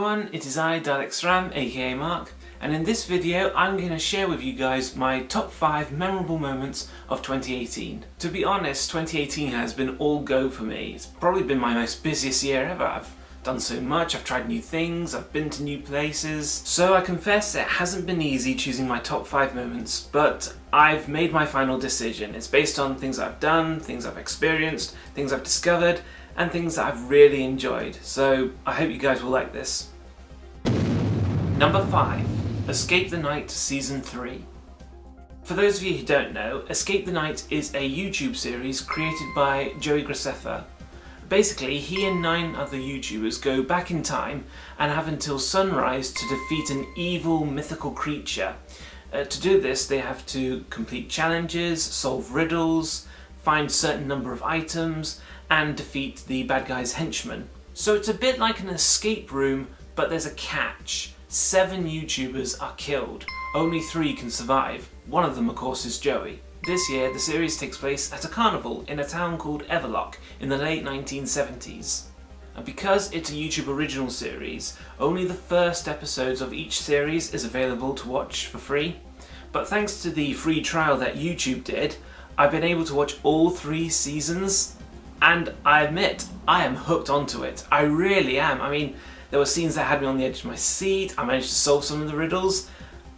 everyone, it is I, Dalek Ram, aka Mark, and in this video I'm going to share with you guys my top 5 memorable moments of 2018. To be honest, 2018 has been all go for me. It's probably been my most busiest year ever. I've done so much, I've tried new things, I've been to new places. So I confess it hasn't been easy choosing my top 5 moments, but I've made my final decision. It's based on things I've done, things I've experienced, things I've discovered, and things that I've really enjoyed. So I hope you guys will like this. Number 5. Escape the Night Season 3. For those of you who don't know, Escape the Night is a YouTube series created by Joey Graceffa. Basically, he and 9 other YouTubers go back in time and have until sunrise to defeat an evil mythical creature. To do this, they have to complete challenges, solve riddles, find a certain number of items, and defeat the bad guy's henchmen. So it's a bit like an escape room, but there's a catch. 7 YouTubers are killed. Only 3 can survive. One of them, of course, is Joey. This year, the series takes place at a carnival in a town called Everlock in the late 1970s. And because it's a YouTube original series, only the first episodes of each series is available to watch for free. But thanks to the free trial that YouTube did, I've been able to watch all 3 seasons, and I admit, I am hooked onto it. I really am. I mean, there were scenes that had me on the edge of my seat, I managed to solve some of the riddles.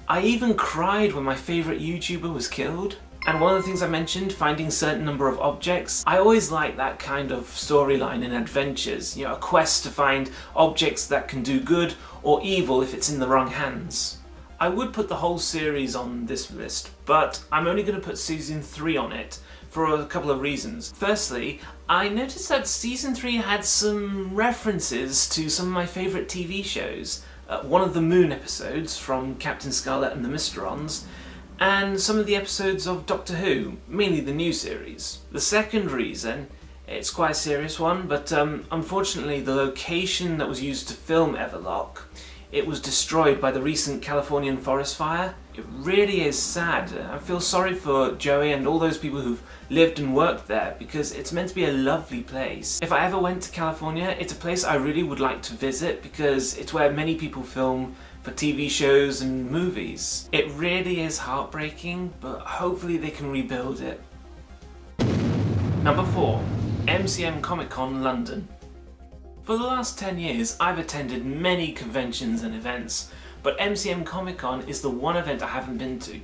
I even cried when my favourite YouTuber was killed. And one of the things I mentioned, finding a certain number of objects, I always like that kind of storyline in adventures, you know, a quest to find objects that can do good or evil if it's in the wrong hands. I would put the whole series on this list, but I'm only going to put Season 3 on it for a couple of reasons. Firstly, I noticed that Season 3 had some references to some of my favourite TV shows. One of the Moon episodes from Captain Scarlet and the Mysterons, and some of the episodes of Doctor Who, mainly the new series. The second reason, it's quite a serious one, but unfortunately the location that was used to film Everlock, it was destroyed by the recent Californian forest fire. It really is sad. I feel sorry for Joey and all those people who've lived and worked there, because it's meant to be a lovely place. If I ever went to California, it's a place I really would like to visit because it's where many people film for TV shows and movies. It really is heartbreaking, but hopefully they can rebuild it. Number 4. MCM Comic Con London. For the last 10 years, I've attended many conventions and events, but MCM Comic Con is the one event I haven't been to.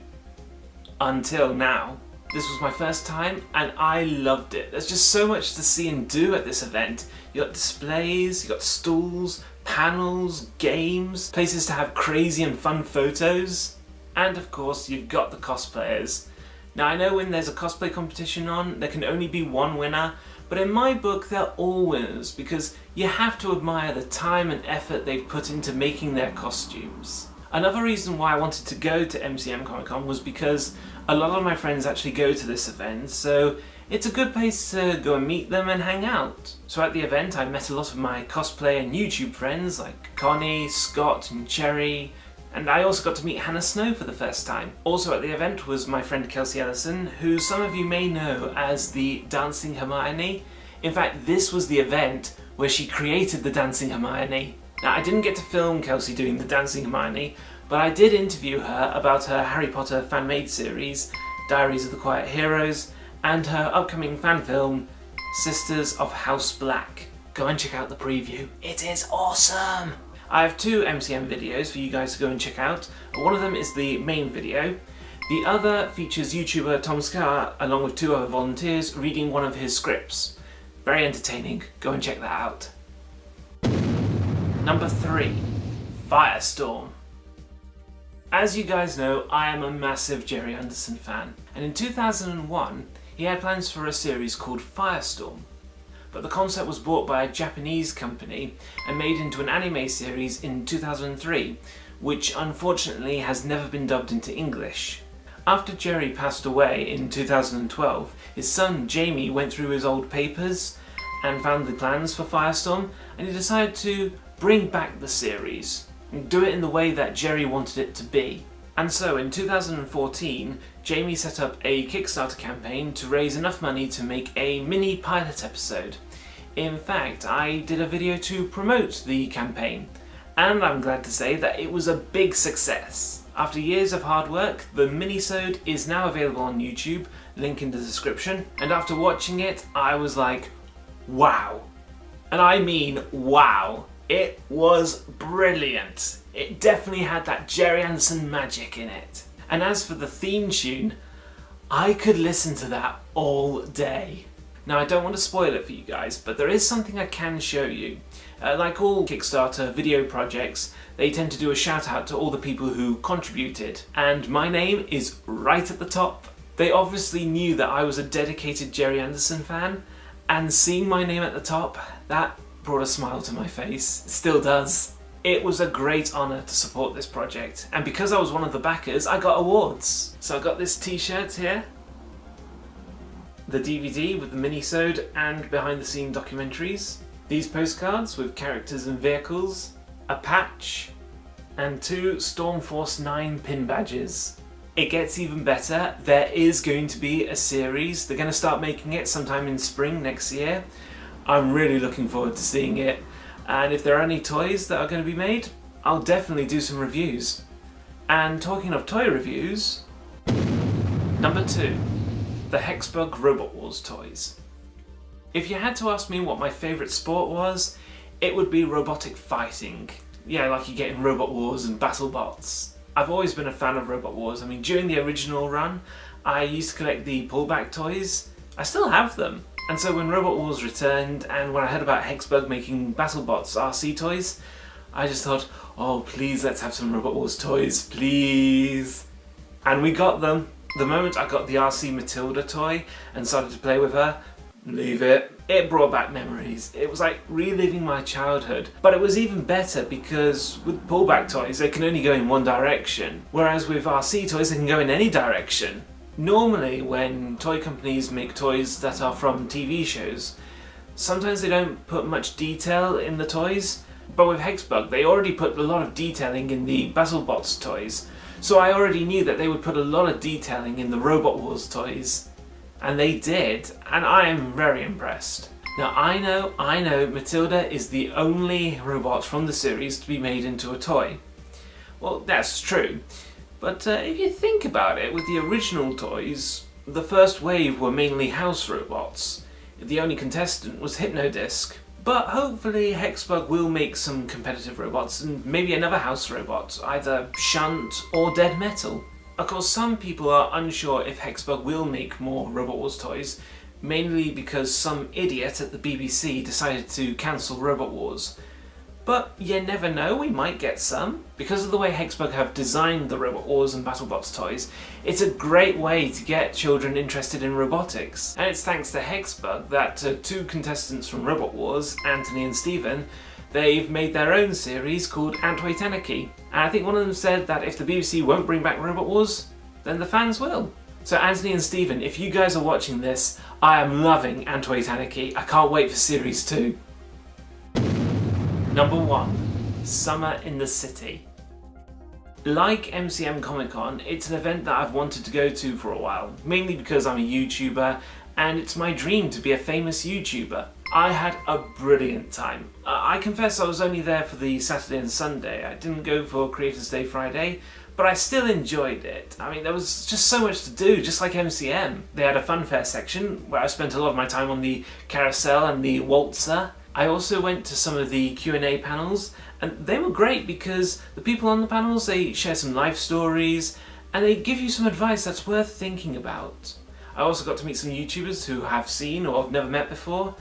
Until now. This was my first time and I loved it. There's just so much to see and do at this event. You got displays, you got stalls, panels, games, places to have crazy and fun photos, and of course you've got the cosplayers. Now I know when there's a cosplay competition on, there can only be one winner, but in my book they're all winners because you have to admire the time and effort they've put into making their costumes. Another reason why I wanted to go to MCM Comic Con was because a lot of my friends actually go to this event, so it's a good place to go and meet them and hang out. So at the event I met a lot of my cosplay and YouTube friends like Connie, Scott and Cherry, and I also got to meet Hannah Snow for the first time. Also at the event was my friend Kelsey Ellison, who some of you may know as the Dancing Hermione. In fact, this was the event where she created the Dancing Hermione. Now I didn't get to film Kelsey doing the Dancing Hermione, but I did interview her about her Harry Potter fan-made series, Diaries of the Quiet Heroes, and her upcoming fan film, Sisters of House Black. Go and check out the preview. It is awesome! I have 2 MCM videos for you guys to go and check out. One of them is the main video. The other features YouTuber Tom Scar along with 2 other volunteers reading one of his scripts. Very entertaining. Go and check that out. Number 3. Firestorm. As you guys know, I am a massive Gerry Anderson fan, and in 2001 he had plans for a series called Firestorm, but the concept was bought by a Japanese company and made into an anime series in 2003, which unfortunately has never been dubbed into English. After Gerry passed away in 2012, his son Jamie went through his old papers and found the plans for Firestorm, and he decided to bring back the series and do it in the way that Gerry wanted it to be. And so in 2014, Jamie set up a Kickstarter campaign to raise enough money to make a mini pilot episode. In fact, I did a video to promote the campaign, and I'm glad to say that it was a big success. After years of hard work, the minisode is now available on YouTube, link in the description, and after watching it, I was like, wow. And I mean wow. It was brilliant. It definitely had that Gerry Anderson magic in it. And as for the theme tune, I could listen to that all day. Now I don't want to spoil it for you guys, but there is something I can show you. Like all Kickstarter video projects, they tend to do a shout out to all the people who contributed, and my name is right at the top. They obviously knew that I was a dedicated Gerry Anderson fan, and seeing my name at the top, that brought a smile to my face. It still does. It was a great honour to support this project, and because I was one of the backers, I got awards. So I got this t-shirt here, the DVD with the minisode and behind the scene documentaries, these postcards with characters and vehicles, a patch, and 2 Stormforce 9 pin badges. It gets even better. There is going to be a series. They're going to start making it sometime in spring next year. I'm really looking forward to seeing it. And if there are any toys that are going to be made, I'll definitely do some reviews. And talking of toy reviews, number 2, the Hexbug Robot Wars toys. If you had to ask me what my favourite sport was, it would be robotic fighting. Yeah, like you get in Robot Wars and BattleBots. I've always been a fan of Robot Wars. I mean, during the original run, I used to collect the pullback toys. I still have them. And so when Robot Wars returned, and when I heard about Hexbug making BattleBots RC toys, I just thought, oh please let's have some Robot Wars toys, please. And we got them. The moment I got the RC Matilda toy and started to play with her, leave it. It brought back memories. It was like reliving my childhood. But it was even better because with pullback toys they can only go in one direction, whereas with RC toys they can go in any direction. Normally when toy companies make toys that are from TV shows, sometimes they don't put much detail in the toys, but with Hexbug they already put a lot of detailing in the BattleBots toys, so I already knew that they would put a lot of detailing in the Robot Wars toys. And they did, and I am very impressed. Now I know Matilda is the only robot from the series to be made into a toy. Well, that's true, but if you think about it, with the original toys, the first wave were mainly house robots. The only contestant was Hypnodisc. But hopefully Hexbug will make some competitive robots and maybe another house robot, either Shunt or Dead Metal. Of course, some people are unsure if Hexbug will make more Robot Wars toys, mainly because some idiot at the BBC decided to cancel Robot Wars. But you never know, we might get some. Because of the way Hexbug have designed the Robot Wars and BattleBots toys, it's a great way to get children interested in robotics. And it's thanks to Hexbug that 2 contestants from Robot Wars, Anthony and Stephen, they've made their own series called Antweight Anarchy. And I think one of them said that if the BBC won't bring back Robot Wars, then the fans will. So Anthony and Stephen, if you guys are watching this, I am loving Antweight Anarchy. I can't wait for series 2. Number 1. Summer in the City. Like MCM Comic Con, it's an event that I've wanted to go to for a while, mainly because I'm a YouTuber and it's my dream to be a famous YouTuber. I had a brilliant time. I confess I was only there for the Saturday and Sunday. I didn't go for Creators Day Friday, but I still enjoyed it. I mean, there was just so much to do, just like MCM. They had a funfair section where I spent a lot of my time on the carousel and the waltzer. I also went to some of the Q&A panels, and they were great because the people on the panels, they share some life stories and they give you some advice that's worth thinking about. I also got to meet some YouTubers who have seen or have never met before.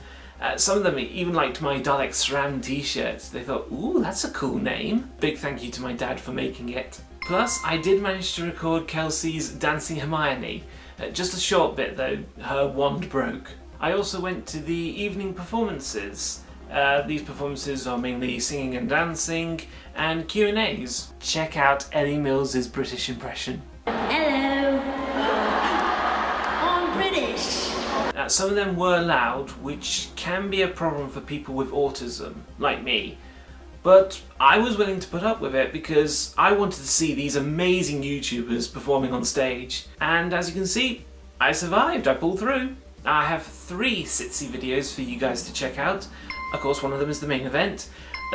Some of them even liked my Dalek SRAM t-shirt. They thought, ooh, that's a cool name. Big thank you to my dad for making it. Plus, I did manage to record Kelsey's Dancing Hermione. Just a short bit though, her wand broke. I also went to the evening performances. These performances are mainly singing and dancing and Q&As. Check out Ellie Mills' British impression. Hello, I'm British. Some of them were loud, which can be a problem for people with autism, like me. But I was willing to put up with it because I wanted to see these amazing YouTubers performing on stage. And as you can see, I survived, I pulled through. I have 3 Sitsi videos for you guys to check out. Of course, one of them is the main event.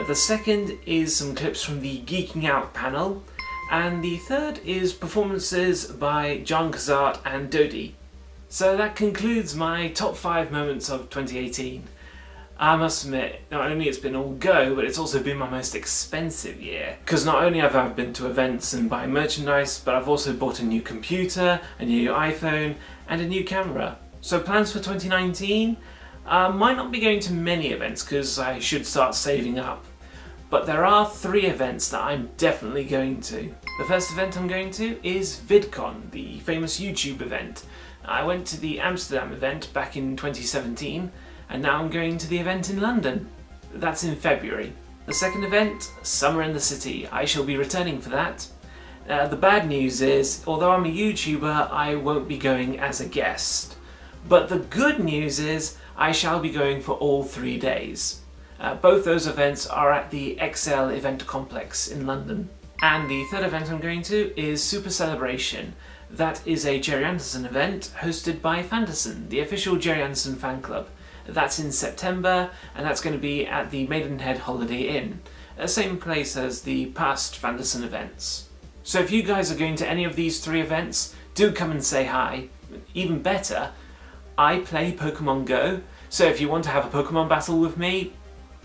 The second is some clips from the Geeking Out panel. And the third is performances by John Cazart and Dodie. So that concludes my top 5 moments of 2018. I must admit, not only it's been all go, but it's also been my most expensive year. Because not only have I been to events and buy merchandise, but I've also bought a new computer, a new iPhone, and a new camera. So plans for 2019? Might not be going to many events because I should start saving up. But there are 3 events that I'm definitely going to. The first event I'm going to is VidCon, the famous YouTube event. I went to the Amsterdam event back in 2017, and now I'm going to the event in London. That's in February. The second event, Summer in the City. I shall be returning for that. The bad news is, although I'm a YouTuber, I won't be going as a guest. But the good news is, I shall be going for all 3 days. Both those events are at the ExCeL event complex in London. And the third event I'm going to is Super Celebration. That is a Gerry Anderson event hosted by Fanderson, the official Gerry Anderson fan club. That's in September, and that's going to be at the Maidenhead Holiday Inn, the same place as the past Fanderson events. So if you guys are going to any of these 3 events, do come and say hi. Even better, I play Pokemon Go, so if you want to have a Pokemon battle with me,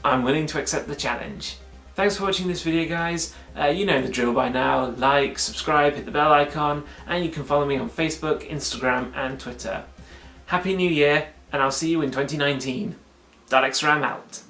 I'm willing to accept the challenge. Thanks for watching this video, guys. You know the drill by now. Like, subscribe, hit the bell icon, and you can follow me on Facebook, Instagram and Twitter. Happy New Year, and I'll see you in 2019. .xram out.